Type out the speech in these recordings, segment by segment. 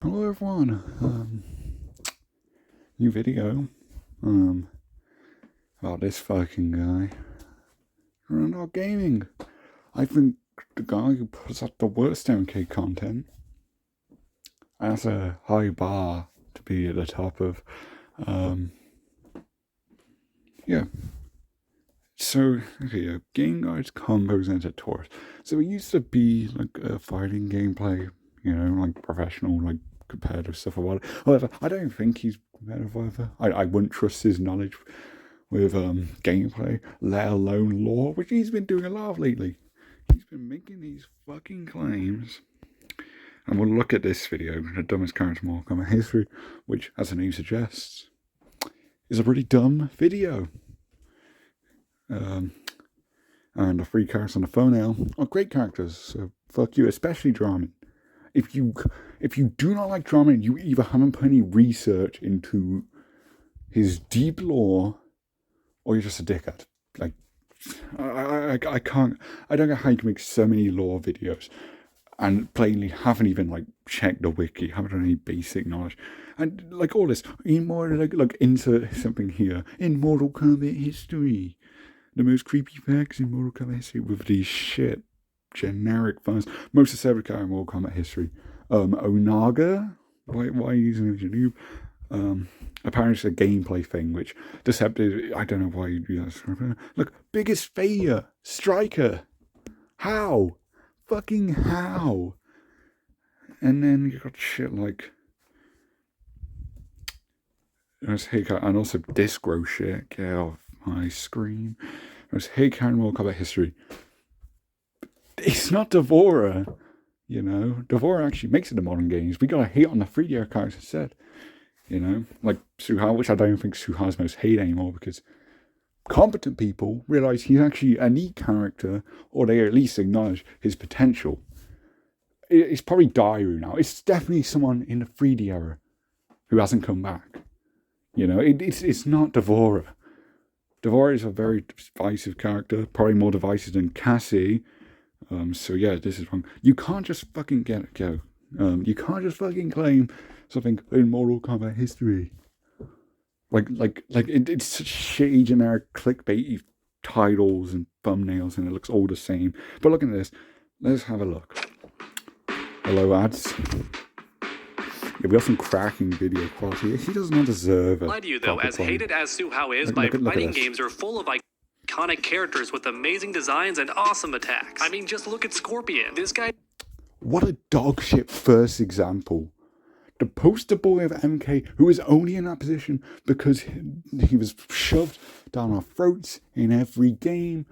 Hello everyone. New video. About this fucking guy. TrueUnderDawgGaming. I think the guy who puts up the worst MK content has a high bar to be at the top of. Yeah. So, okay, game guides, combos, and tutorials. So it used to be like a fighting gameplay, like professional, like competitive stuff about it. However, I don't think he's competitive either. I wouldn't trust his knowledge with gameplay, let alone lore, which he's been doing a lot of lately. He's been making these fucking claims. And we'll look at this video, the dumbest character in Mortal Kombat history, which, as the name suggests, is a pretty dumb video. And the three characters on the phone now are great characters, so fuck you, especially Draman. If you do not like Draman, you either haven't put any research into his deep lore, or you're just a dickhead. Like, I don't know how you can make so many lore videos and plainly haven't even like checked the wiki, haven't done any basic knowledge. And like all this, like insert something here. In Mortal Kombat history, the most creepy facts in Mortal Kombat history with these shit generic funs. Most of the character in Mortal Kombat history. Onaga? Why are you using a apparently it's a gameplay thing, which Deceptive, I don't know why you do that. Look, biggest failure, Striker. How? Fucking how? And then you got shit like and also Discro shit. Get off my screen. There's Heycat in Mortal Kombat history. It's not Devora, Devora actually makes it to modern games. We gotta hate on the 3D characters instead. Like Suha, which I don't think Suha's most hate anymore because competent people realize he's actually a neat character, or they at least acknowledge his potential. It's probably Dairu now. It's definitely someone in the 3D era who hasn't come back. It's not Devora. Devora is a very divisive character, probably more divisive than Cassie. So yeah, this is wrong. You can't just fucking go. You can't just fucking claim something in Mortal Kombat history. It's such shitty, generic, clickbaity titles and thumbnails, and it looks all the same. But look at this. Let's have a look. Hello, ads. Yeah, we got some cracking video quality. He does not deserve it. Lie to you though, as hated as Suhao is, fighting games are full of iconic characters with amazing designs and awesome attacks. I mean, just look at Scorpion. This guy. What a dog shit first example. The poster boy of MK, who is only in that position because he was shoved down our throats in every game.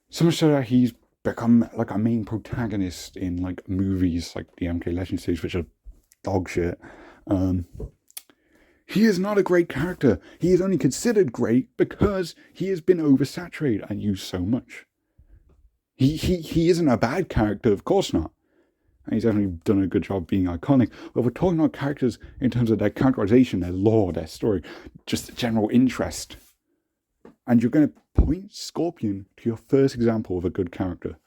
So much so that he's become like a main protagonist in like movies like the MK Legend series, which are dog shit. He is not a great character. He is only considered great because he has been oversaturated and used so much. He isn't a bad character, of course not. And he's definitely done a good job being iconic. But we're talking about characters in terms of their characterization, their lore, their story, just general interest. And you're going to point Scorpion to your first example of a good character.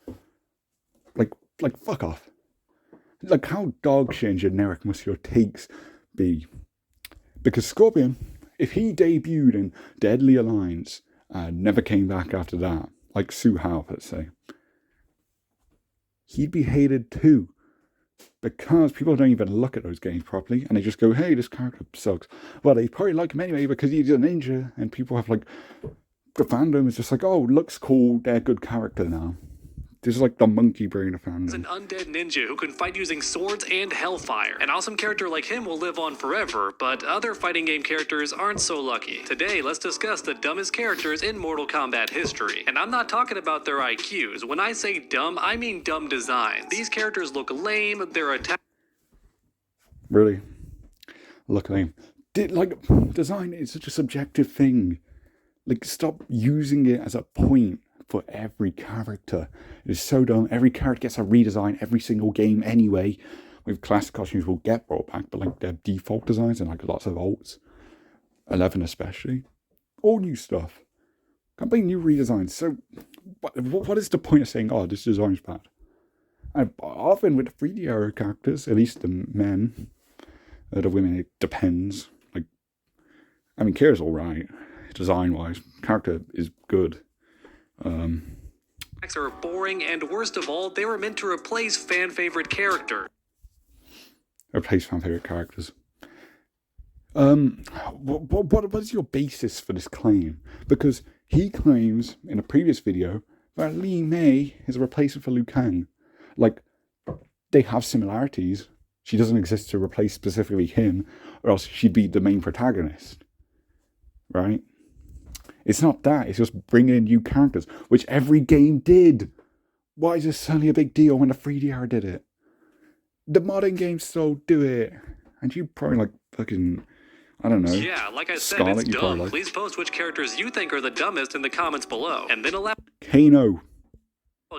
Like fuck off. Like, how dog shit and generic must your takes be? Because Scorpion, if he debuted in Deadly Alliance and never came back after that, like Suhao, let's say, he'd be hated too. Because people don't even look at those games properly and they just go, hey, this character sucks. Well, they probably like him anyway because he's a ninja, and people have like, the fandom is just like, oh, looks cool, they're a good character now. This is like the monkey brain of fandom. He's an undead ninja who can fight using swords and hellfire. An awesome character like him will live on forever, but other fighting game characters aren't so lucky. Today, let's discuss the dumbest characters in Mortal Kombat history. And I'm not talking about their IQs. When I say dumb, I mean dumb designs. These characters look lame, their attack... Really? Look lame. Design is such a subjective thing. Like, stop using it as a point for every character. It is so dumb. Every character gets a redesign every single game anyway. With classic costumes will get brought back, but like their default designs and like lots of alts. 11 especially. All new stuff. Completely new redesigns. So what is the point of saying, oh, this design's bad? And often with the 3D era characters, at least the men, The women, it depends. Like, I mean, Kira's alright, design-wise. Character is good. Are boring, and worst of all, they were meant to replace fan-favorite characters. Replace fan-favorite characters. What is your basis for this claim? Because he claims in a previous video that Li Mei is a replacement for Liu Kang. Like, they have similarities. She doesn't exist to replace specifically him, or else she'd be the main protagonist. Right? It's not that. It's just bringing in new characters, which every game did. Why is this suddenly a big deal when the 3DR did it? The modern games still do it. And you probably like fucking, I don't know. Yeah, like I said, Scarlet, it's dumb. Like. Please post which characters you think are the dumbest in the comments below. And then allow Kano.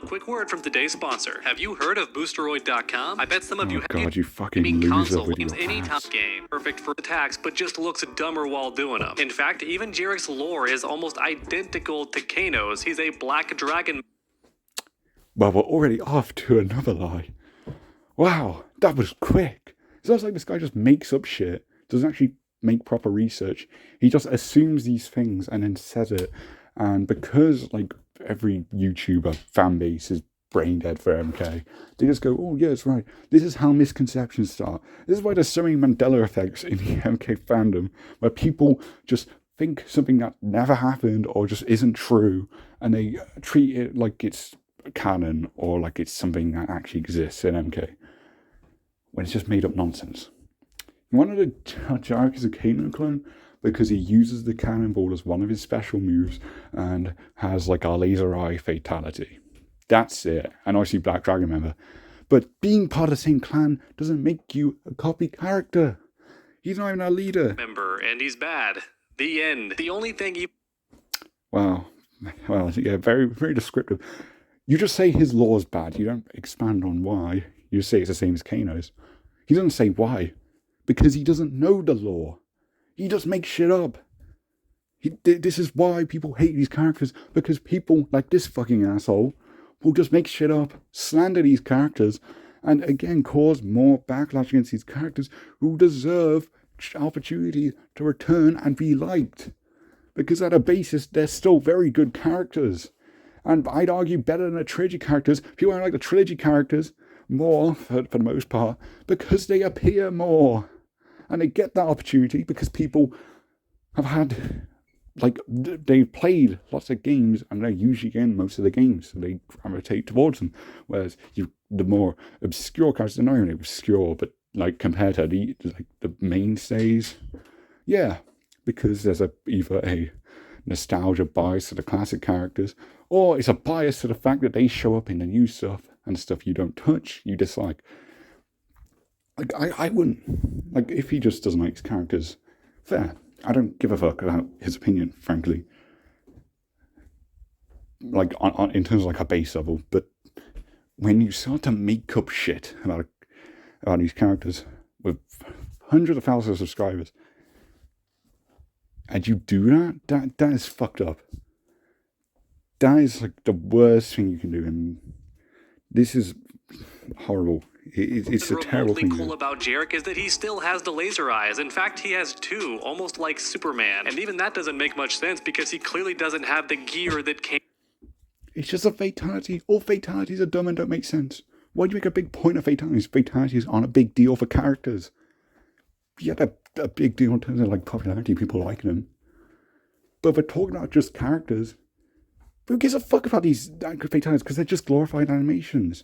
a quick word from today's sponsor. Have you heard of Boosteroid.com? I bet some of you have. God, you fucking loser console with games your any ass. top game. Perfect for attacks, but just looks dumber while doing them. In fact, even Jarek's lore is almost identical to Kano's. He's a black dragon. Well, we're already off to another lie. Wow, that was quick. It sounds like this guy just makes up shit, doesn't actually make proper research. He just assumes these things and then says it. And because, like, every YouTuber fan base is brain dead for MK, they just go, oh, yeah, it's right. This is how misconceptions start. This is why there's so many Mandela effects in the MK fandom, where people just think something that never happened or just isn't true, and they treat it like it's canon or like it's something that actually exists in MK, when it's just made up nonsense. One of the Jarek is a Kano clone because he uses the cannonball as one of his special moves and has like a laser eye fatality. That's it. And obviously Black Dragon member. But being part of the same clan doesn't make you a copy character. He's not even our leader. Member, and he's bad. The end. The only thing you... Wow. Well, yeah, very, very descriptive. You just say his lore is bad. You don't expand on why. You say it's the same as Kano's. He doesn't say why. Because he doesn't know the lore. He just makes shit up. This is why people hate these characters. Because people like this fucking asshole will just make shit up, slander these characters, and again cause more backlash against these characters who deserve opportunity to return and be liked. Because at a basis, they're still very good characters. And I'd argue better than the trilogy characters. People don't like the trilogy characters more, for the most part, because they appear more. And they get that opportunity because people have had, like, they've played lots of games and they're usually in most of the games. So they gravitate towards them. Whereas the more obscure characters, they're not really obscure, but like compared to the mainstays, yeah, because there's either a nostalgia bias to the classic characters, or it's a bias to the fact that they show up in the new stuff and stuff you don't touch, you dislike. Like, I wouldn't. Like, if he just doesn't like his characters, fair. I don't give a fuck about his opinion, frankly. Like, in terms of, like, a base level. But when you start to make up shit about these characters with hundreds of thousands of subscribers, and you do that is fucked up. That is, like, the worst thing you can do. And this is horrible. It's a terrible thing. What's cool about Jarek is that he still has the laser eyes. In fact, he has two, almost like Superman. And even that doesn't make much sense because he clearly doesn't have the gear that came. It's just a fatality. All fatalities are dumb and don't make sense. Why do you make a big point of fatalities? Fatalities aren't a big deal for characters. Yeah, they're a big deal in terms of like popularity, people liking them. But if we're talking about just characters, who gives a fuck about these fatalities? Because they're just glorified animations.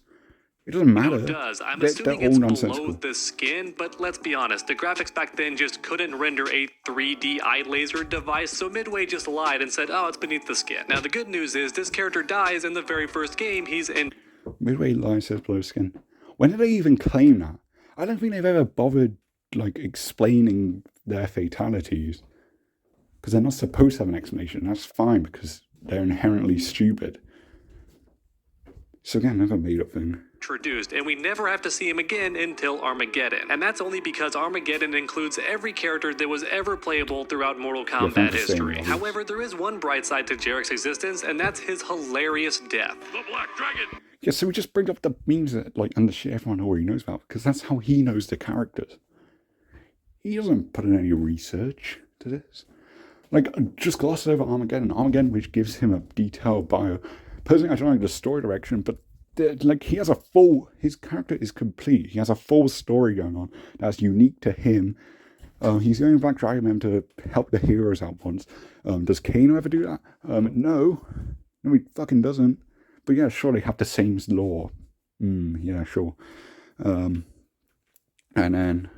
It doesn't matter. It does. I'm assuming it's below the skin, but let's be honest, the graphics back then just couldn't render a 3D eye laser device, so Midway just lied and said, oh, it's beneath the skin. Now, the good news is this character dies in the very first game he's in. Midway lies, says below skin. When did they even claim that? I don't think they've ever bothered, like, explaining their fatalities. Because they're not supposed to have an explanation. That's fine, because they're inherently stupid. So again, another made-up thing. Introduced, and we never have to see him again until Armageddon. And that's only because Armageddon includes every character that was ever playable throughout Mortal Kombat history. However, there is one bright side to Jarek's existence, and that's his hilarious death. The Black Dragon! Yeah, so we just bring up the memes that, like, and the shit everyone already knows about, because that's how he knows the characters. he doesn't put in any research to this. Like, just gloss over Armageddon, which gives him a detailed bio. Personally, I don't like the story direction, but like he has his character is complete. He has a full story going on that's unique to him. He's going Black Dragon Man to help the heroes out once. Does Kano ever do that? No, he fucking doesn't. But yeah, sure, they have the same lore. Yeah, sure. And then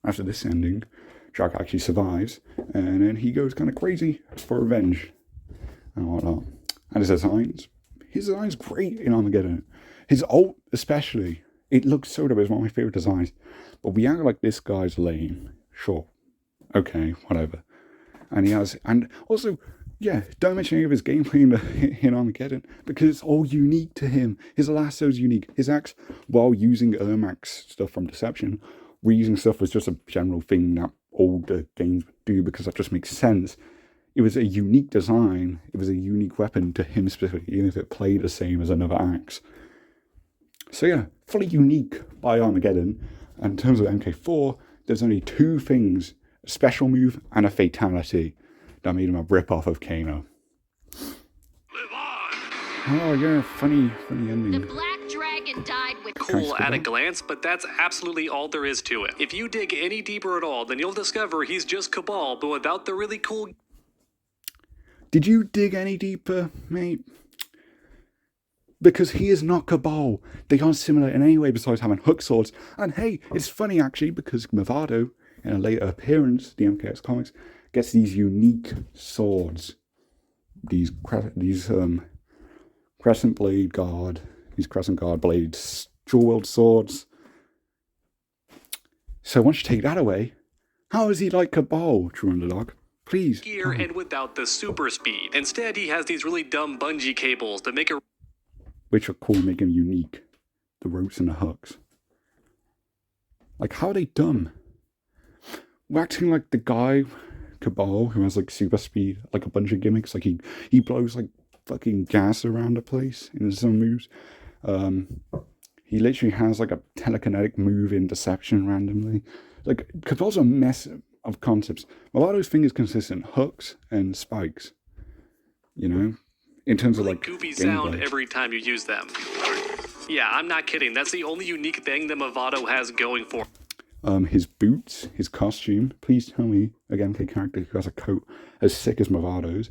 after this ending, Jack actually survives, and then he goes kind of crazy for revenge and whatnot. And his design's great in Armageddon. His ult, especially, it looks so dope. It's one of my favorite designs. But we act like this guy's lame. Sure, okay, whatever. And also, yeah, don't mention any of his gameplay in Armageddon because it's all unique to him. His lasso's unique. His axe, while using Ermac's stuff from Deception, reusing stuff was just a general thing that older games would do because that just makes sense. It was a unique design. It was a unique weapon to him specifically, even if it played the same as another axe. So yeah, fully unique by Armageddon. And in terms of MK4, there's only two things, a special move and a fatality, that made him a rip-off of Kano. Live on! Oh yeah, funny ending. The Black Dragon died with Cool at a glance, but that's absolutely all there is to it. If you dig any deeper at all, then you'll discover he's just Cabal, but without the really cool... Did you dig any deeper, mate? Because he is not Cabal. They aren't similar in any way besides having hook swords. And hey, it's funny actually because Movado, in a later appearance, the MKX comics, gets these unique swords. These crescent guard blades, dual-wield swords. So once you take that away, how is he like Cabal, True Underdog? Please. Gear and without the super speed. Instead, he has these really dumb bungee cables that make it... Which are cool, make him unique. The ropes and the hooks. Like, how are they dumb? We're acting like the guy, Cabal, who has like super speed, like a bunch of gimmicks. Like he blows like fucking gas around the place in some moves. He literally has like a telekinetic move in Deception randomly. Like, Cabal's a mess of concepts. A lot of those things consistent hooks and spikes. You know, in terms of like goofy gameplay. sound every time you use them. Yeah, I'm not kidding. That's the only unique thing that Movado has going for. His boots, his costume. Please tell me a gameplay character who has a coat as sick as Movado's.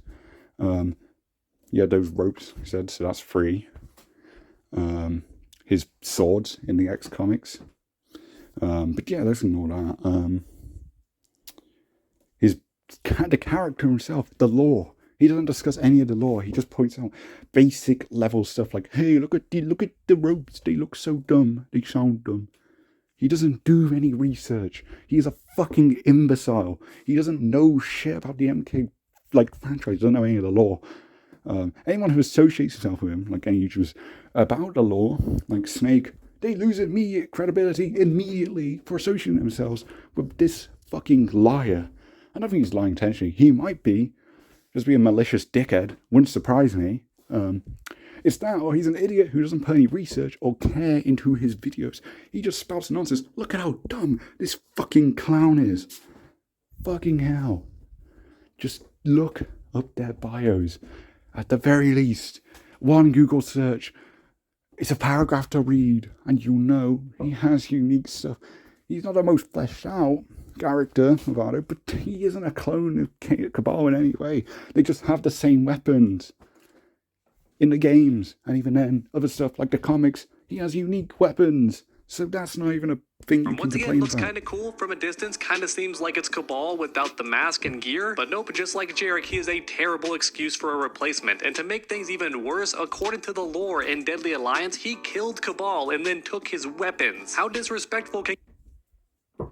Yeah, those ropes, he said, so that's free. His swords in the X comics. But yeah, let's ignore that. The character himself, the lore. He doesn't discuss any of the lore. He just points out basic level stuff like, hey, look at the ropes. They look so dumb. They sound dumb. He doesn't do any research. He's a fucking imbecile. He doesn't know shit about the MK franchise. Doesn't know any of the lore. Anyone who associates himself with him, like any YouTubers, about the lore, like Snake, they lose immediate credibility immediately for associating themselves with this fucking liar. I don't think he's lying intentionally. He might be. Just be a malicious dickhead. Wouldn't surprise me. It's that, or he's an idiot who doesn't put any research or care into his videos. He just spouts nonsense. Look at how dumb this fucking clown is. Fucking hell. Just look up their bios. At the very least, one Google search. It's a paragraph to read, and you'll know he has unique stuff. He's not the most fleshed out character, Movado, but he isn't a clone of Cabal in any way. They just have the same weapons in the games, and even then, other stuff like the comics, he has unique weapons. So that's not even a thing you can Once again, complain looks about. kind of cool from a distance. Kind of seems like it's Cabal without the mask and gear. But nope, just like Jarek, he is a terrible excuse for a replacement. And to make things even worse, according to the lore in Deadly Alliance, he killed Cabal and then took his weapons. How disrespectful can... How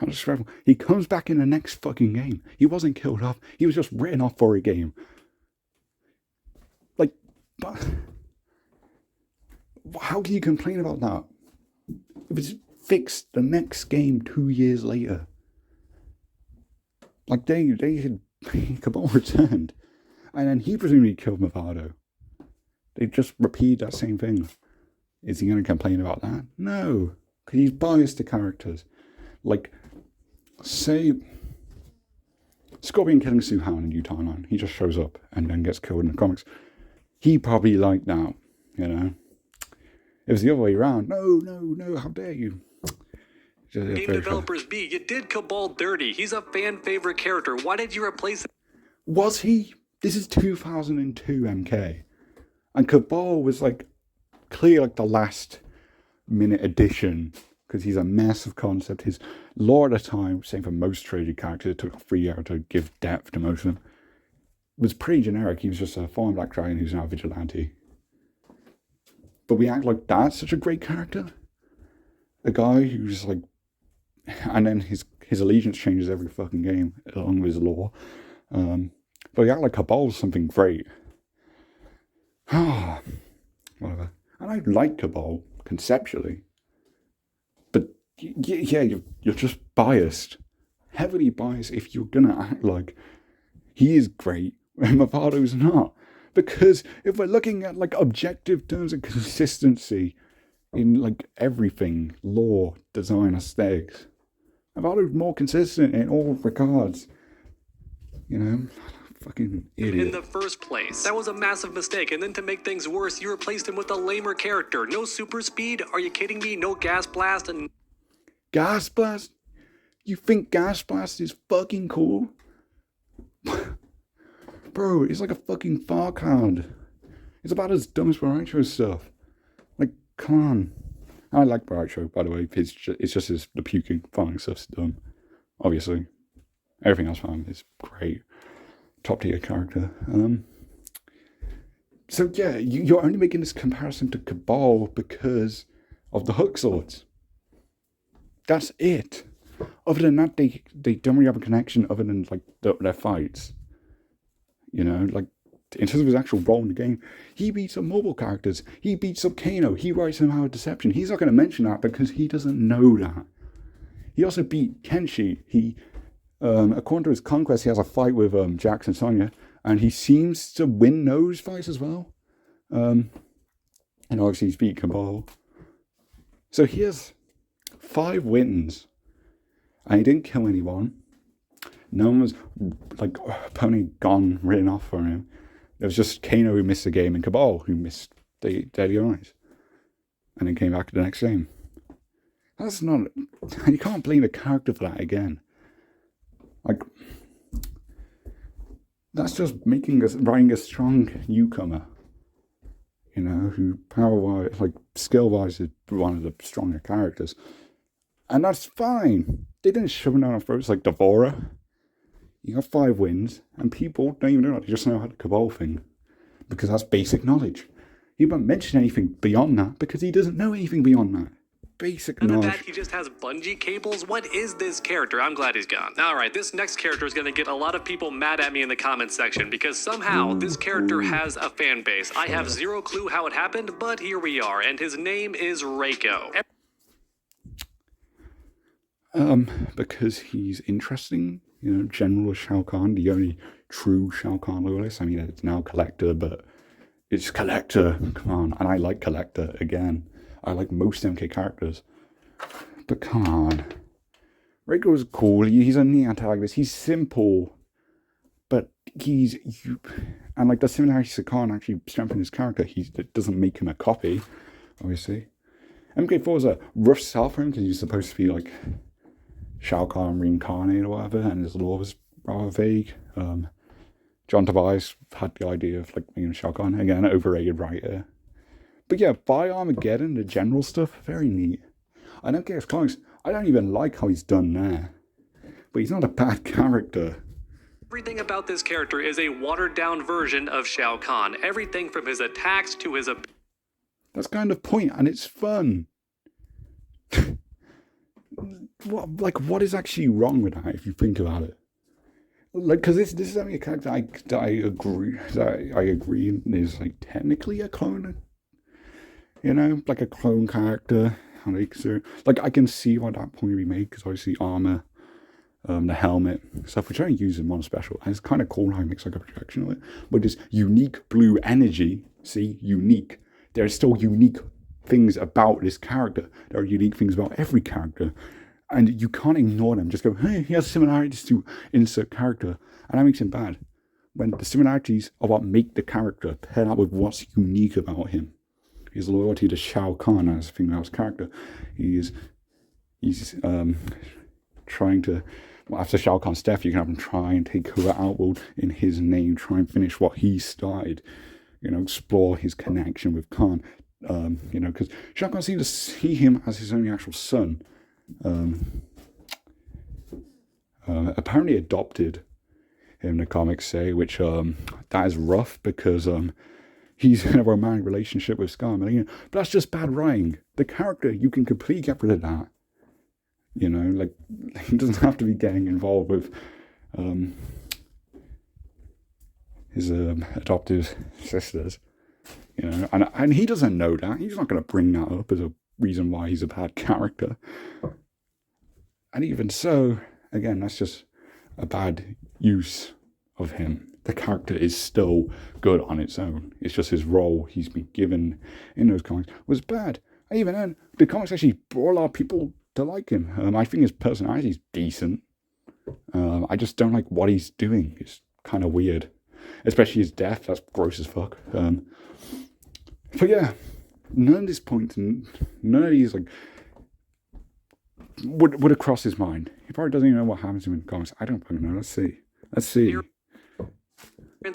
disrespectful. He comes back in the next fucking game. He wasn't killed off. He was just written off for a game. Like, but how can you complain about that? It was fixed the next game 2 years later. Like, they had Cabal returned. And then he presumably killed Movado. They just repeat that same thing. Is he going to complain about that? No. Because he's biased to characters. Like, say, Scorpion killing Suhan in New Timeline. He just shows up and then gets killed in the comics. He probably like that, you know. It was the other way around. No, how dare you? Game developers B, you did Cabal dirty. He's a fan favorite character. Why did you replace him? Was he? This is 2002 MK. And Cabal was like, clearly like the last minute addition, because he's a massive concept. His lore at the time, same for most traded characters, it took 3 years to give depth to most of them, was pretty generic. He was just a fallen black dragon who's now a vigilante. But we act like that's such a great character. A guy who's like, and then his allegiance changes every fucking game along with his lore. But we act like Cabal's something great. Whatever. And I like Cabal conceptually. But yeah, you're just biased. Heavily biased if you're gonna act like he is great and Mavado's not. Because if we're looking at like objective terms of consistency in like everything, lore, design, aesthetics, Mavado's more consistent in all regards. You know? Fucking idiot. In the first place. That was a massive mistake, and then to make things worse, you replaced him with a lamer character. No super speed? Are you kidding me? No gas blast and... Gas blast? You think gas blast is fucking cool? Bro, it's like a fucking far cloud. It's about as dumb as Baracho stuff. Like, come on. I like Baracho, by the way. It's just the puking, farming stuff's dumb. Obviously. Everything else farming is great. Top tier character. So yeah, you're only making this comparison to Cabal because of the hook swords. That's it. Other than that, they don't really have a connection other than like their fights. You know, like in terms of his actual role in the game, he beats up mobile characters. He beats up Kano. He writes him out of deception. He's not going to mention that because he doesn't know that. He also beat Kenshi. According to his conquest, he has a fight with Jax and Sonya, and he seems to win those fights as well. And obviously he's beat Cabal. So he has 5 wins, and he didn't kill anyone. No one was like opponent gone, written off for him. It was just Kano who missed the game and Cabal who missed the Daily Eyes, and then came back to the next game. That's not. You can't blame the character for that again. Like, that's just writing a strong newcomer, you know, who power-wise, like, skill-wise is one of the stronger characters. And that's fine. They didn't shove him down our throats like Devora. You got 5 wins, and people don't even know that. They just know how the Cabal thing. Because that's basic knowledge. He won't mention anything beyond that, because he doesn't know anything beyond that. Basic knowledge. And the fact he just has bungee cables? What is this character? I'm glad he's gone. Alright, this next character is going to get a lot of people mad at me in the comments section because somehow this character has a fan base. I have zero clue how it happened, but here we are, and his name is Reiko. Because he's interesting, you know, General Shao Kahn, the only true Shao Kahn loyalist. I mean, it's now Collector, but it's Collector, come on, and I like Collector again. I like most MK characters. But come on. Reiko's cool. He's a neat antagonist. He's simple. But and like the similarities to Khan actually strengthen his character. It doesn't make him a copy, obviously. MK4 is a rough start for him because he's supposed to be like Shao Kahn reincarnated or whatever, and his lore was rather vague. John Tobias had the idea of like making Shao Kahn, again, an overrated writer. But yeah, by Armageddon, the general stuff, very neat. I don't get his comics. I don't even like how he's done there. But he's not a bad character. Everything about this character is a watered-down version of Shao Kahn. Everything from his attacks to his... That's kind of point, and it's fun. What is actually wrong with that, if you think about it? Like, because this is only a character that I agree is like technically a clone. You know, like a clone character. Like, I can see why that point would be made, because obviously armor, the helmet, stuff, which I don't use in Mono Special. And it's kind of cool how he makes like a projection of it. But this unique blue energy, see, unique. There are still unique things about this character. There are unique things about every character. And you can't ignore them. Just go, hey, he has similarities to insert character. And that makes him bad. When the similarities are what make the character pair up with what's unique about him. His loyalty to Shao Kahn as a female's character. He's trying to, well, after Shao Kahn's death, you can have him try and take her outworld in his name, try and finish what he started, explore his connection with Khan, because Shao Kahn seems to see him as his only actual son, apparently adopted him, the comics say, which that is rough because he's in a romantic relationship with Scar Millennium, but that's just bad writing. The character, you can completely get rid of that. He doesn't have to be getting involved with his adopted sisters, and he doesn't know that. He's not going to bring that up as a reason why he's a bad character. And even so, again, that's just a bad use of him. The character is still good on its own. It's just his role he's been given in those comics was bad. And even then, the comics actually brought a lot of people to like him. I think his personality is decent. I just don't like what he's doing. It's kind of weird. Especially his death. That's gross as fuck. But yeah, none of these points, none of these would have crossed his mind. He probably doesn't even know what happens to him in the comics. I don't fucking know. Let's see.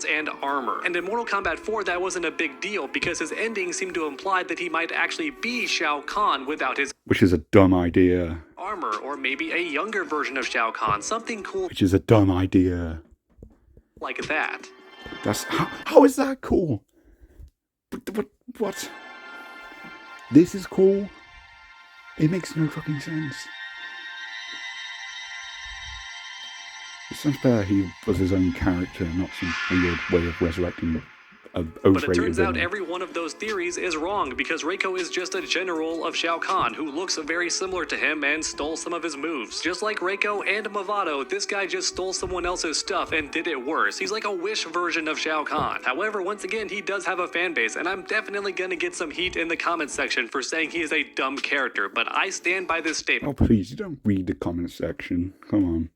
And armor. And in Mortal Kombat 4, that wasn't a big deal because his ending seemed to imply that he might actually be Shao Kahn without his which is a dumb idea. Armor, or maybe a younger version of Shao Kahn, something cool. Which is a dumb idea. Like that. That's how is that cool? What? This is cool? It makes no fucking sense. It sounds better he was his own character, not some weird way of resurrecting a overrated But it turns out villain. every one of those theories is wrong because Reiko is just a general of Shao Kahn who looks very similar to him and stole some of his moves. Just like Reiko and Movado, this guy just stole someone else's stuff and did it worse. He's like a Wish version of Shao Kahn. However, once again, he does have a fan base, and I'm definitely gonna get some heat in the comments section for saying he is a dumb character, but I stand by this statement. Oh please, you don't read the comment section. Come on.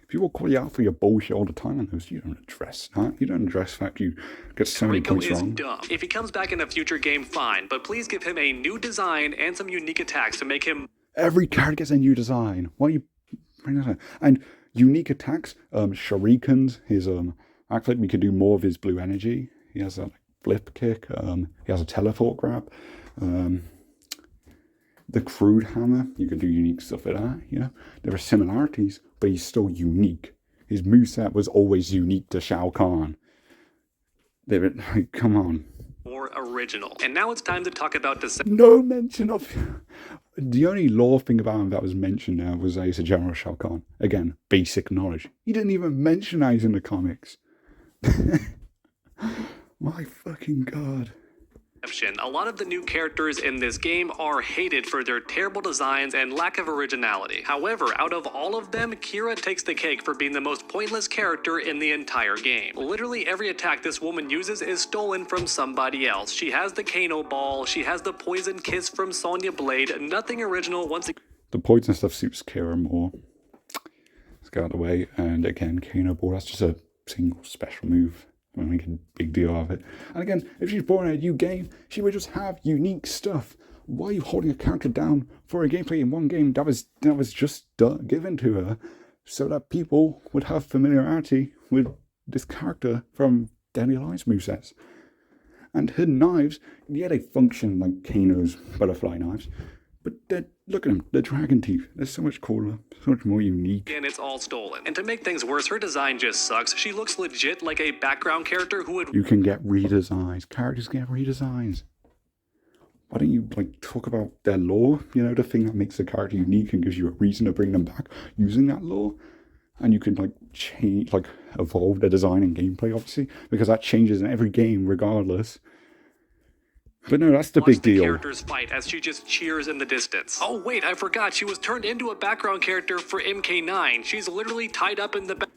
People call you out for your bullshit all the time on those. You don't address that. You don't address the fact you get so many points Reiko is wrong. dumb. If he comes back in a future game, fine, but please give him a new design and some unique attacks to make him... Every character gets a new design. Why are you bringing that up? And unique attacks, shurikens, his actually we could do more of his blue energy. He has a flip kick, he has a teleport grab. The crude hammer, you could do unique stuff with that, There are similarities, but he's still unique. His moveset was always unique to Shao Kahn. Come on. more original. And now it's time to talk about the... No mention of... The only lore thing about him that was mentioned now was that he's a General Shao Kahn. Again, basic knowledge. He didn't even mention that he's in the comics. My fucking god. A lot of the new characters in this game are hated for their terrible designs and lack of originality. However, out of all of them, Kira takes the cake for being the most pointless character in the entire game. Literally every attack this woman uses is stolen from somebody else. She has the Kano Ball, she has the Poison Kiss from Sonya Blade, nothing original once again. The poison stuff suits Kira more. Let's get out of the way. And again, Kano Ball, that's just a single special move. I'm making a big deal of it. And again, if she's born in a new game, she would just have unique stuff. Why are you holding a character down for a gameplay in one game that was just given to her so that people would have familiarity with this character from Deadly Alliance movesets? And her knives, yeah, they function like Kano's butterfly knives, but look at them, they're dragon teeth. They're so much cooler, so much more unique. And it's all stolen. And to make things worse, her design just sucks. She looks legit like a background character who would... You can get redesigns. Characters get redesigns. Why don't you talk about their lore? The thing that makes a character unique and gives you a reason to bring them back using that lore. And you can change, evolve their design and gameplay, obviously, because that changes in every game regardless. But no, that's the Watch big the deal. characters fight as she just cheers in the distance. Oh wait, I forgot, she was turned into a background character for MK9. She's literally tied up in the back.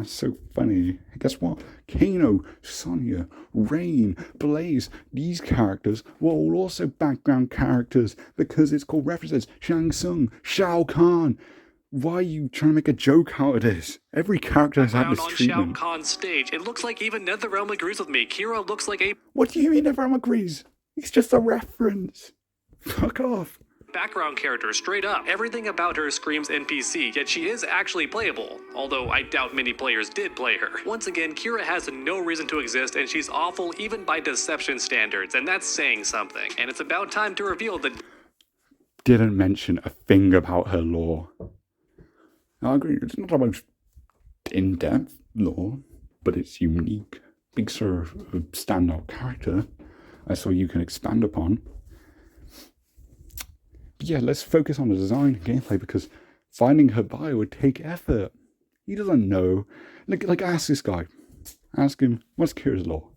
So funny. Guess what? Kano, Sonya, Rain, Blaze, these characters were all also background characters because it's called references. Shang Tsung, Shao Kahn. Why are you trying to make a joke out of this? Every character has had this on treatment. Shao Kahn's stage. It looks like even NetherRealm agrees with me. Kira looks like a What do you mean everyone agrees? It's just a reference. Fuck off. background character, straight up. Everything about her screams NPC, yet she is actually playable, although I doubt many players did play her. Once again, Kira has no reason to exist, and she's awful even by deception standards, and that's saying something. And it's about time to reveal the... Didn't mention a thing about her lore. I agree, it's not about in-depth lore, but it's unique. Big sort of standout character. So you can expand upon. But yeah, let's focus on the design and gameplay because finding her bio would take effort. He doesn't know. Like ask this guy. Ask him, what's Kira's lore?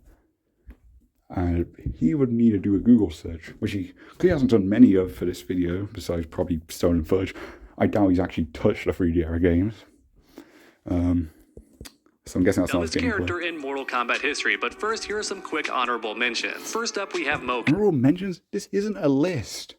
And he would need to do a Google search, which he hasn't done many of for this video, besides probably Stolen Fudge. I doubt he's actually touched the 3D era games. So I'm guessing that's not his dumbest character gameplay. in Mortal Kombat history, but first here are some quick honorable mentions. First up we have Moke. Honorable mentions? This isn't a list.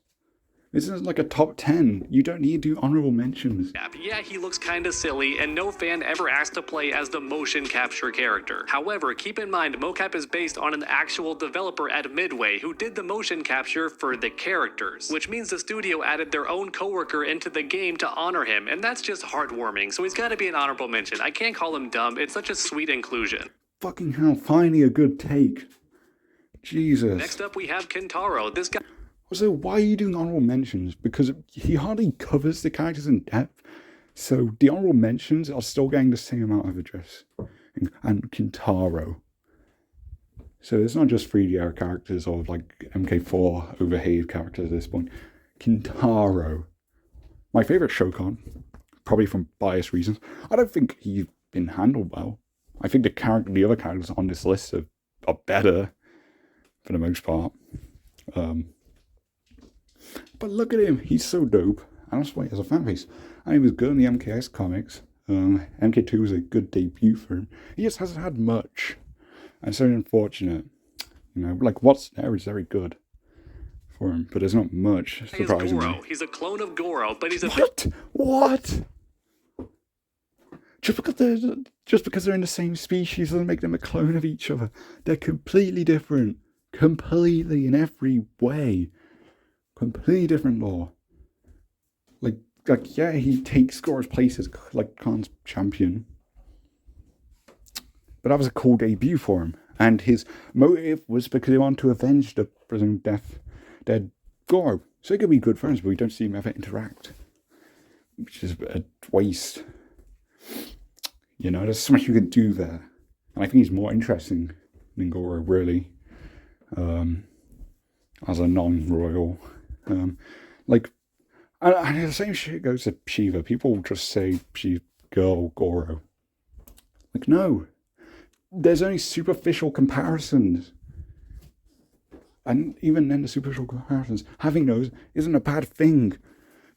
This isn't like a top 10. You don't need to do honorable mentions. Yeah, he looks kinda silly, and no fan ever asked to play as the motion capture character. However, keep in mind, mocap is based on an actual developer at Midway who did the motion capture for the characters, which means the studio added their own coworker into the game to honor him, and that's just heartwarming, so he's gotta be an honorable mention. I can't call him dumb, it's such a sweet inclusion. Fucking hell, finally a good take. Jesus. Next up we have Kentaro. This guy... Also, why are you doing honorable mentions? Because he hardly covers the characters in depth. So the honorable mentions are still getting the same amount of address. And Kintaro. So it's not just 3D era characters or like MK4 overhated characters at this point. Kintaro. My favourite Shokan, probably from bias reasons. I don't think he's been handled well. I think the other characters on this list are better for the most part. But look at him, he's so dope. And that's why he has a fan base. And he was good in the MKX comics. MK2 was a good debut for him. He just hasn't had much. And it's very unfortunate. You know, like what's there is very good for him, but there's not much, surprisingly. Goro. He's a clone of Goro, but he's a... What? Just because they're in the same species doesn't make them a clone of each other. They're completely different. Completely in every way. Completely different lore. Like yeah, he takes Goro's place as like Khan's champion. But that was a cool debut for him. And his motive was because he wanted to avenge the prison dead Goro. So they could be good friends, but we don't see him ever interact. Which is a waste. You know, there's so much you can do there. And I think he's more interesting than Goro, really. As a non-royal. And the same shit goes to Shiva. People just say she's girl Goro. Like, no. There's only superficial comparisons. And even then, the superficial comparisons, having those isn't a bad thing.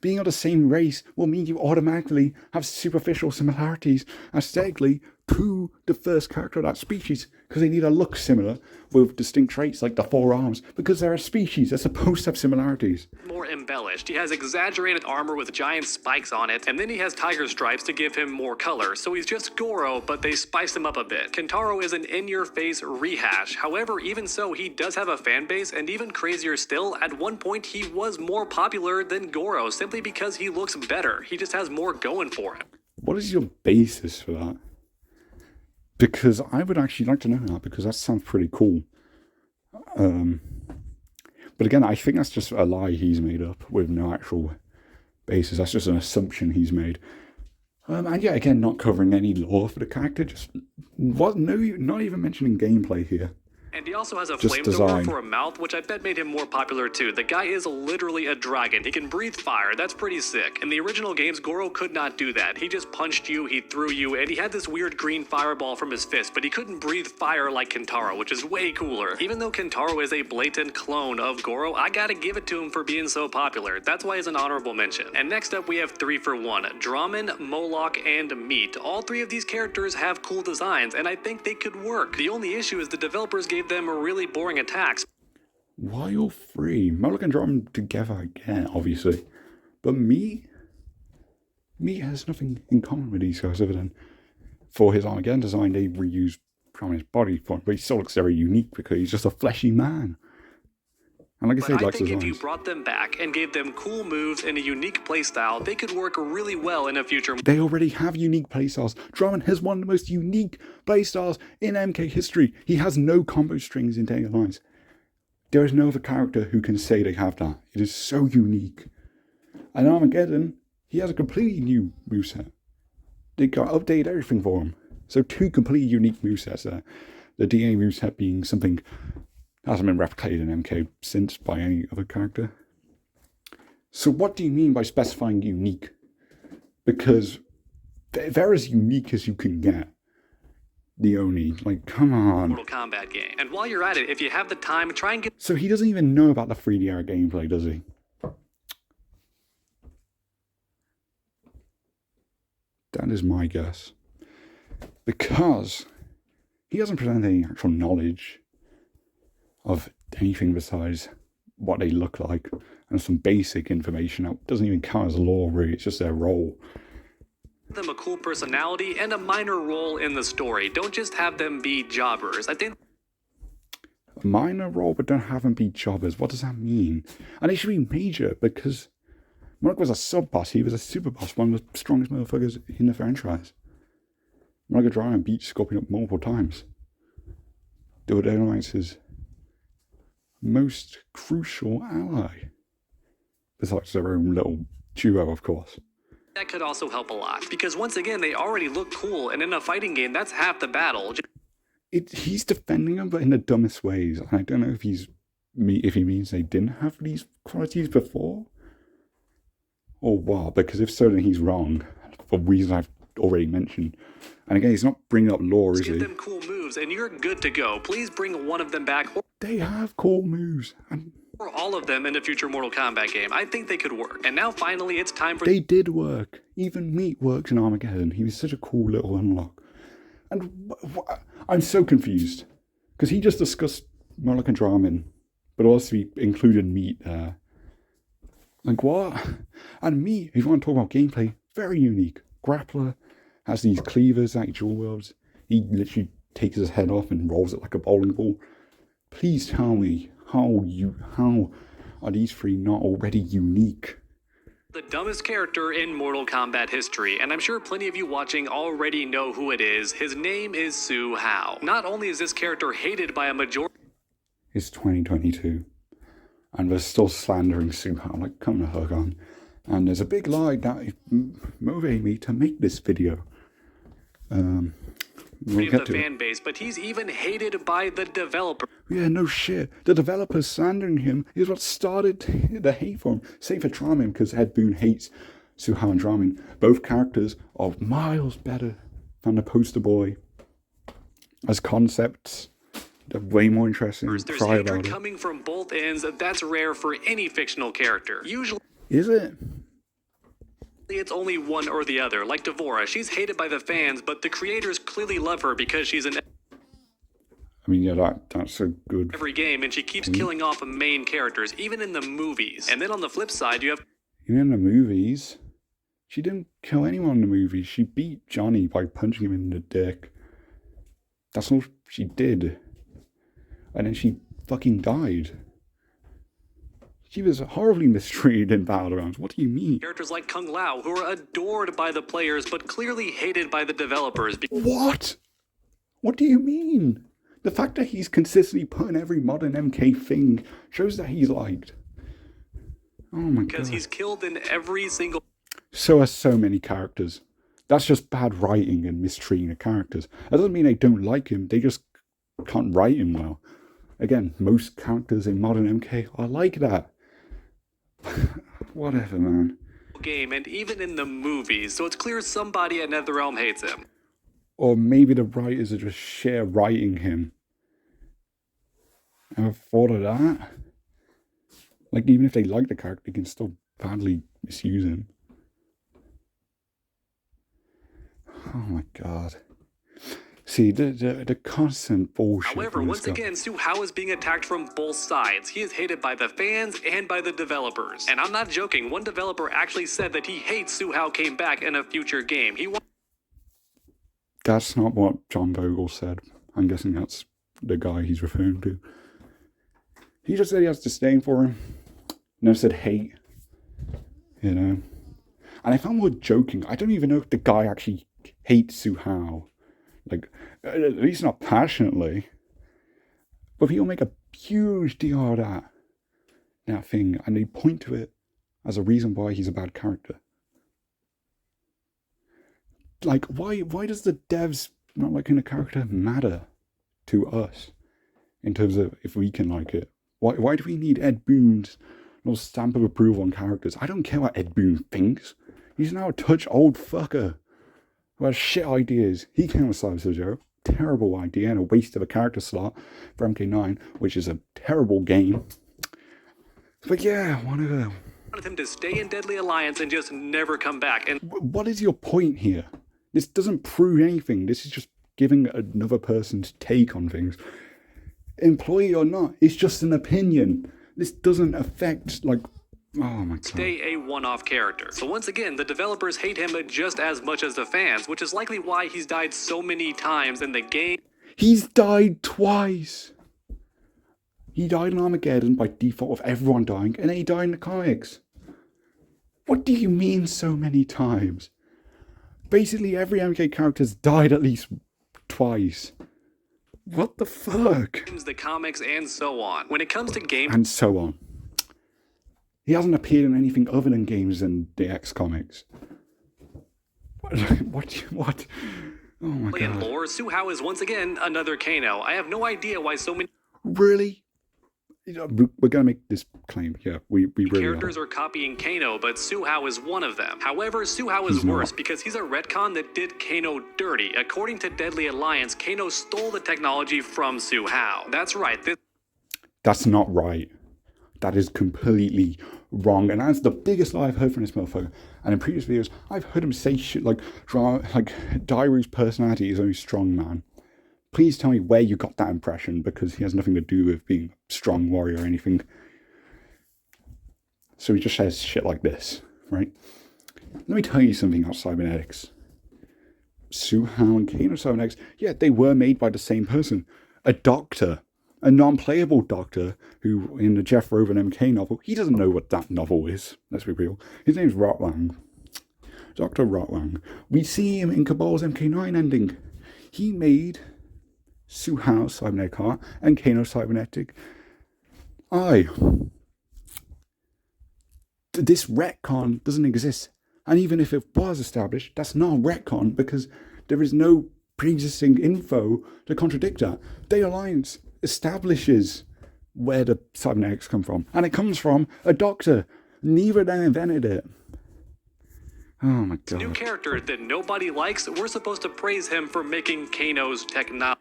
Being of the same race will mean you automatically have superficial similarities aesthetically to the first character of that species, because they need to look similar with distinct traits like the four arms, because they're a species, they're supposed to have similarities. More embellished. He has exaggerated armor with giant spikes on it, and then he has tiger stripes to give him more color, so he's just Goro, but they spice him up a bit. Kentaro is an in-your-face rehash. However, even so, he does have a fan base, and even crazier still, at one point he was more popular than Goro, simply because he looks better. He just has more going for him. What is your basis for that? Because I would actually like to know that, because that sounds pretty cool. But again, I think that's just a lie he's made up with no actual basis. That's just an assumption he's made. And yeah, again, not covering any lore for the character. Not even mentioning gameplay here. And he also has a Just flamethrower design. for a mouth, which I bet made him more popular too. The guy is literally a dragon. He can breathe fire. That's pretty sick. In the original games, Goro could not do that. He just punched you, he threw you, and he had this weird green fireball from his fist, but he couldn't breathe fire like Kentaro, which is way cooler. Even though Kentaro is a blatant clone of Goro, I gotta give it to him for being so popular. That's why he's an honorable mention. And next up, we have 3 for 1. Draman, Moloch, and Meat. All 3 of these characters have cool designs, and I think they could work. The only issue is the developers gave them really boring attacks. Why all 3? Moloch and Drum together again, obviously. But Meat has nothing in common with these guys other than for his Armageddon design, they reused Draman's body form, but he still looks very unique because he's just a fleshy man. And like I said, I think if you brought them back and gave them cool moves and a unique playstyle, they could work really well in a future. They already have unique playstyles. Draman has one of the most unique playstyles in MK history. He has no combo strings in Day of Lies. There is no other character who can say they have that. It is so unique. And Armageddon, he has a completely new moveset. They got updated everything for him. So 2 completely unique movesets there. The DA moveset being something hasn't been replicated in MK since by any other character. So what do you mean by specifying unique? Because they're as unique as you can get. The Oni, like, come on. Mortal Kombat game. And while you're at it, if you have the time, try and get. So he doesn't even know about the 3D era gameplay, does he? That is my guess. Because he hasn't presented any actual knowledge of anything besides what they look like and some basic information. It doesn't even count as lore, really. It's just their role. Them a cool personality and a minor role in the story. Don't just have them be jobbers. I think A minor role, but don't have them be jobbers. What does that mean? And it should be major because Moloch was a sub-boss. He was a super boss, one of the strongest motherfuckers in the franchise. Moloch Draman beat Scorpion up multiple times. They were his most crucial ally. Besides their own little duo, of course. that could also help a lot. Because once again, they already look cool, and in a fighting game, that's half the battle. He's defending them, but in the dumbest ways. And I don't know if he means they didn't have these qualities before, or what. Because if so, then he's wrong for reasons I've already mentioned. And again, he's not bringing up lore, is he? Give them cool moves, and you're good to go. Please bring one of them back. They have cool moves, and Or all of them in a future Mortal Kombat game. I think they could work. And now finally it's time for... they did work. Even Meat works in Armageddon. He was such a cool little unlock. And I'm so confused. Because he just discussed Moloch and Draman, but also he included Meat there. Like, what? And Meat, if you want to talk about gameplay, very unique. Grappler, has these cleavers like dual wields. He literally takes his head off and rolls it like a bowling ball. Please tell me, how are these 3 not already unique? the dumbest character in Mortal Kombat history, and I'm sure plenty of you watching already know who it is. His name is Su Hao. Not only is this character hated by a majority... It's 2022, and we're still slandering Su Hao, like, come the hook on. And there's a big lie that motivated me to make this video. We'll get of the to it. fan base, but he's even hated by the developer. Yeah, no shit. The developers slandering him is what started the hate for him. Same for Draman, because Ed Boon hates Su Hao and Draman. Both characters are miles better than the poster boy. As concepts, they're way more interesting. There's Cry about hatred it. coming from both ends. That's rare for any fictional character. Usually Is it? it's only one or the other. Like Devora, she's hated by the fans, but the creators clearly love her because she's in I mean, yeah, that's a good... every game, and she keeps killing off main characters, even in the movies. And then on the flip side, you have Even in the movies, she didn't kill anyone in the movies. She beat Johnny by punching him in the dick. That's all she did. And then she fucking died. She was horribly mistreated in Battlegrounds. What do you mean? characters like Kung Lao, who are adored by the players, but clearly hated by the developers. What? What do you mean? The fact that he's consistently put in every modern MK thing shows that he's liked. Oh my god. Because he's killed in every single... So are so many characters. That's just bad writing and mistreating the characters. That doesn't mean they don't like him. They just can't write him well. Again, most characters in modern MK are like that. Whatever, man. Game and even in the movies, so it's clear somebody at NetherRealm hates him. Or maybe the writers are just share writing him. Ever thought of that? Like, even if they like the character, they can still badly misuse him. Oh my god. See, the constant bullshit. However, once again, Su Hao is being attacked from both sides. He is hated by the fans and by the developers. And I'm not joking, one developer actually said that he hates Su Hao came back in a future game. That's not what John Vogel said. I'm guessing that's the guy he's referring to. He just said he has disdain for him. Never said hate. You know? And if I'm more joking, I don't even know if the guy actually hates Su Hao. Like, at least not passionately. But people make a huge deal out of that thing, and they point to it as a reason why he's a bad character. Like, why does the devs not liking a character matter to us in terms of if we can like it? Why do we need Ed Boon's little stamp of approval on characters? I don't care what Ed Boon thinks. He's now a touch old fucker who has shit ideas. He came with Cyber Zero. Terrible idea and a waste of a character slot for MK9, which is a terrible game. But yeah, whatever. Wanted him to stay in Deadly Alliance and just never come back. And what is your point here? This doesn't prove anything. This is just giving another person's take on things. Employee or not, it's just an opinion. This doesn't affect, like, oh my god. Stay a one-off character. So once again, the developers hate him just as much as the fans, which is likely why he's died so many times in the game. He's died twice. He died in Armageddon by default of everyone dying, and then he died in the comics. What do you mean so many times? Basically, every MK character's died at least twice. What the fuck? The comics and so on. When it comes to games and so on. He hasn't appeared in anything other than games and the X comics. What? Oh my god. In lore, Su Hao is once again another Kano. I have no idea why so many Really? We're gonna make this claim. Yeah, we really characters are copying Kano, but Su Hao is one of them. However, Su Hao is worse because he's a retcon that did Kano dirty. According to Deadly Alliance, Kano stole the technology from Su Hao. That's right. That's not right. That is completely wrong, and that's the biggest lie I've heard from this motherfucker. And in previous videos, I've heard him say shit like Dairu's personality is only strong man. Please tell me where you got that impression, because he has nothing to do with being a strong warrior or anything. So he just says shit like this, right? Let me tell you something about cybernetics. Su Hao and Kano cybernetics, yeah, they were made by the same person. A doctor. A non-playable doctor who, in the Jeff Roven MK novel, he doesn't know what that novel is. Let's be real. His name's Rotwang. Dr. Rotwang. We see him in Cabal's MK9 ending. He made Su Hao cybernetic heart and Kano cybernetic eye. This retcon doesn't exist. And even if it was established, that's not a retcon because there is no pre-existing info to contradict that. The Alliance establishes where the cybernetics come from, and it comes from a doctor. Neither of them invented it. Oh my god. New character that nobody likes, we're supposed to praise him for making Kano's technology.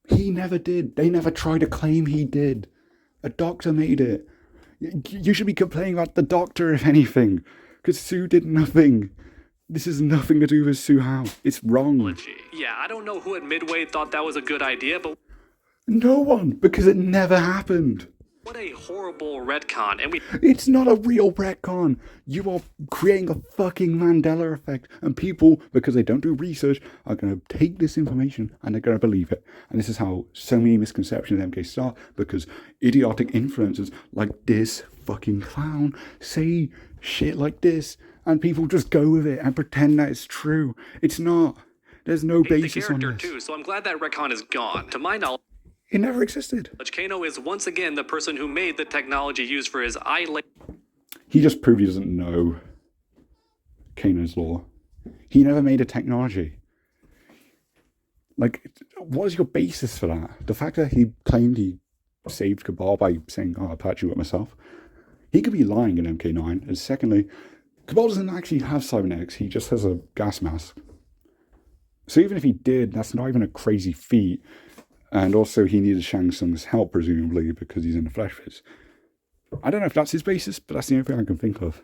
He never did. They never tried to claim he did. A doctor made it. You should be complaining about the doctor, if anything, because Su did nothing. This has nothing to do with Su Hao. It's wrong. Yeah, I don't know who at Midway thought that was a good idea, but no one, because it never happened. What a horrible retcon, and It's not a real retcon. You are creating a fucking Mandela effect, and people, because they don't do research, are going to take this information and they're going to believe it. And this is how so many misconceptions of MK start, because idiotic influencers like this fucking clown say shit like this, and people just go with it and pretend that it's true. It's not. There's no basis on this. Too, so I'm glad that retcon is gone. To my knowledge, it never existed. Kano is once again the person who made the technology used for his eye. He just proved he doesn't know Kano's lore. He never made a technology. Like, what is your basis for that? The fact that he claimed he saved Cabal by saying, "Oh, I patched you up myself." He could be lying in MK9. And secondly, Cabal doesn't actually have cybernetics. He just has a gas mask. So even if he did, that's not even a crazy feat. And also, he needed Shang Tsung's help, presumably, because he's in the flesh phase. I don't know if that's his basis, but that's the only thing I can think of.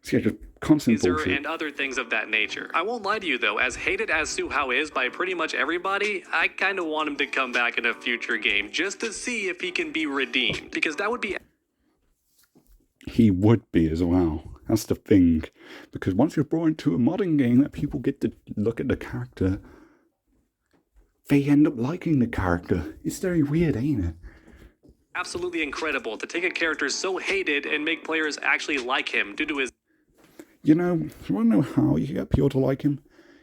So yeah, just constant bullshit. And other things of that nature. I won't lie to you though, as hated as Su Hao is by pretty much everybody, I kind of want him to come back in a future game just to see if he can be redeemed, because that would be... He would be as well. That's the thing. Because once you're brought into a modern game that people get to look at the character, they end up liking the character. It's very weird, ain't it? Absolutely incredible to take a character so hated and make players actually like him due to his... You know, you want to know how you get people to like him?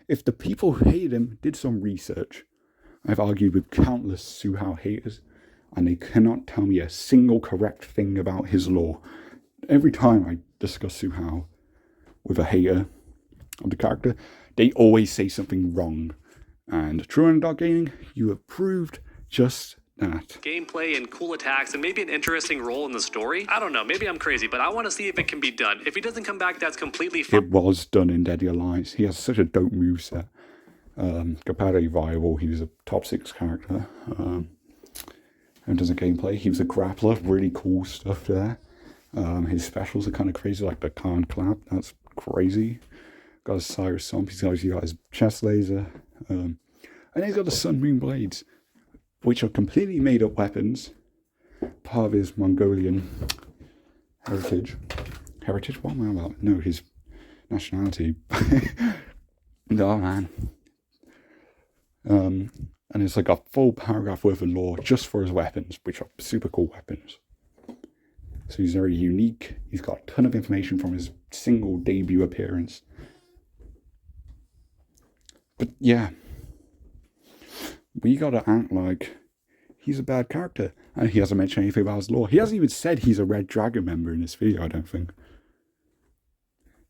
If the people who hate him did some research. I've argued with countless Su Hao haters, and they cannot tell me a single correct thing about his lore. Every time I discuss Su Hao with a hater of the character, they always say something wrong. And TrueUnderDawgGaming, you have proved just that. Gameplay and cool attacks and maybe an interesting role in the story. I don't know, maybe I'm crazy, but I want to see if it can be done. If he doesn't come back, that's completely fine. It was done in Deadly Alliance. He has such a dope moveset. Comparatively viable. He was a top 6 character. In terms of gameplay, he was a grappler. Really cool stuff there. His specials are kind of crazy, like the Khan Clap. That's crazy. Got his Cyrus Somp. He's got his chest laser. And he's got the Sun Moon Blades, which are completely made up weapons. Part of his Mongolian heritage. Heritage? What am I about? No, his nationality. Oh, man. And it's like a full paragraph worth of lore just for his weapons, which are super cool weapons. So he's very unique. He's got a ton of information from his single debut appearance. But yeah, we gotta act like he's a bad character. And he hasn't mentioned anything about his lore. He hasn't even said he's a Red Dragon member in this video, I don't think.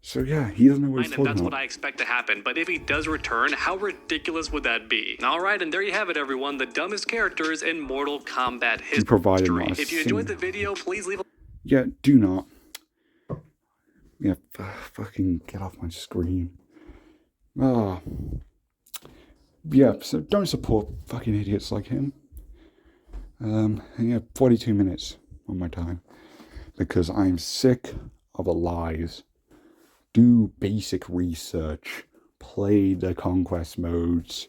So yeah, he doesn't know what he's talking that's about. What I expect to happen, but if he does return, how ridiculous would that be? Alright, and there you have it everyone, the dumbest characters in Mortal Kombat history. If you enjoyed the video, please leave a... Yeah, do not. Yeah, fucking get off my screen. Ah. Yeah, so don't support fucking idiots like him. And yeah, 42 minutes on my time. Because I'm sick of the lies. Do basic research. Play the conquest modes.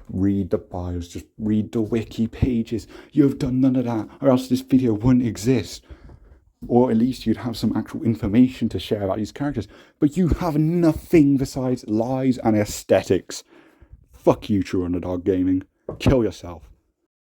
Read the bios. Just read the wiki pages. You've done none of that, or else this video wouldn't exist. Or at least you'd have some actual information to share about these characters. But you have nothing besides lies and aesthetics. Fuck you, TrueUnderDawgGaming. Kill yourself.